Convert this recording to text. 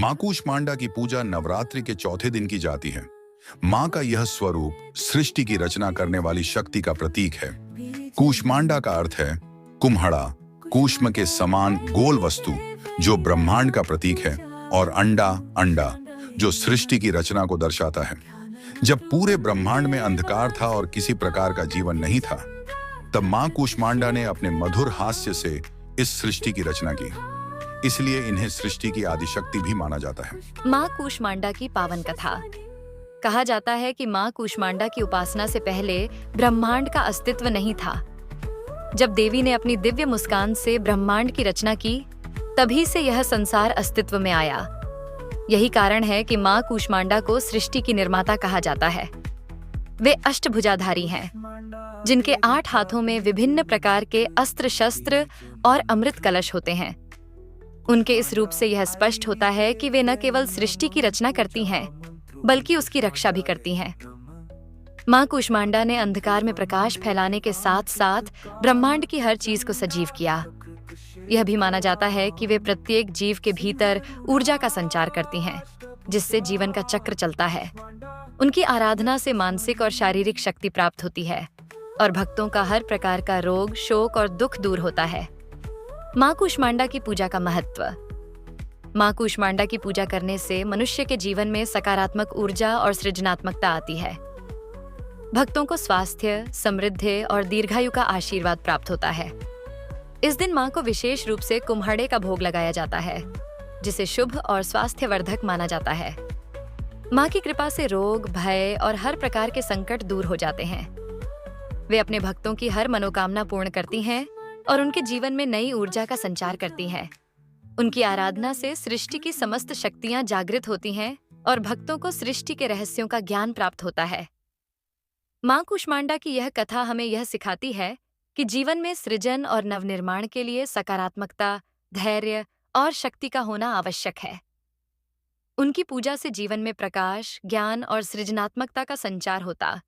मां कूष्मांडा की पूजा नवरात्रि के चौथे दिन की जाती है। मां का यह स्वरूप सृष्टि की रचना करने वाली शक्ति का प्रतीक है। कूष्मांडा का अर्थ है कुम्हड़ा, कूष्म के समान गोल वस्तु जो ब्रह्मांड का प्रतीक है, और अंडा अंडा जो सृष्टि की रचना को दर्शाता है। जब पूरे ब्रह्मांड में अंधकार था और किसी प्रकार का जीवन नहीं था, तब मां कूष्मांडा ने अपने मधुर हास्य से इस सृष्टि की रचना की। इसलिए इन्हें सृष्टि की आदिशक्ति भी माना जाता है। माँ कूष्मांडा की पावन कथा। कहा जाता है कि माँ कूष्मांडा की उपासना से पहले ब्रह्मांड का अस्तित्व नहीं था। जब देवी ने अपनी दिव्य मुस्कान से ब्रह्मांड की रचना की, तभी से यह संसार अस्तित्व में आया। यही कारण है कि माँ कूष्मांडा को सृष्टि की निर्माता कहा जाता है। वे अष्टभुजाधारी हैं, जिनके 8 हाथों में विभिन्न प्रकार के अस्त्र शस्त्र और अमृत कलश होते हैं। उनके इस रूप से यह स्पष्ट होता है कि वे न केवल सृष्टि की रचना करती हैं, बल्कि उसकी रक्षा भी करती हैं। मां कूष्मांडा ने अंधकार में प्रकाश फैलाने के साथ साथ ब्रह्मांड की हर चीज को सजीव किया। यह भी माना जाता है कि वे प्रत्येक जीव के भीतर ऊर्जा का संचार करती हैं, जिससे जीवन का चक्र चलता है। उनकी आराधना से मानसिक और शारीरिक शक्ति प्राप्त होती है और भक्तों का हर प्रकार का रोग, शोक और दुख दूर होता है। मां कूष्मांडा की पूजा का महत्व। मां कूष्मांडा की पूजा करने से मनुष्य के जीवन में सकारात्मक ऊर्जा और सृजनात्मकता आती है। भक्तों को स्वास्थ्य, समृद्धि और दीर्घायु का आशीर्वाद प्राप्त होता है। इस दिन मां को विशेष रूप से कुम्हड़े का भोग लगाया जाता है, जिसे शुभ और स्वास्थ्यवर्धक माना जाता है। मां की कृपा से रोग, भय और हर प्रकार के संकट दूर हो जाते हैं। वे अपने भक्तों की हर मनोकामना पूर्ण करती हैं और उनके जीवन में नई ऊर्जा का संचार करती हैं। उनकी आराधना से सृष्टि की समस्त शक्तियां जागृत होती हैं और भक्तों को सृष्टि के रहस्यों का ज्ञान प्राप्त होता है। मां कूष्मांडा की यह कथा हमें यह सिखाती है कि जीवन में सृजन और नवनिर्माण के लिए सकारात्मकता, धैर्य और शक्ति का होना आवश्यक है। उनकी पूजा से जीवन में प्रकाश, ज्ञान और सृजनात्मकता का संचार होता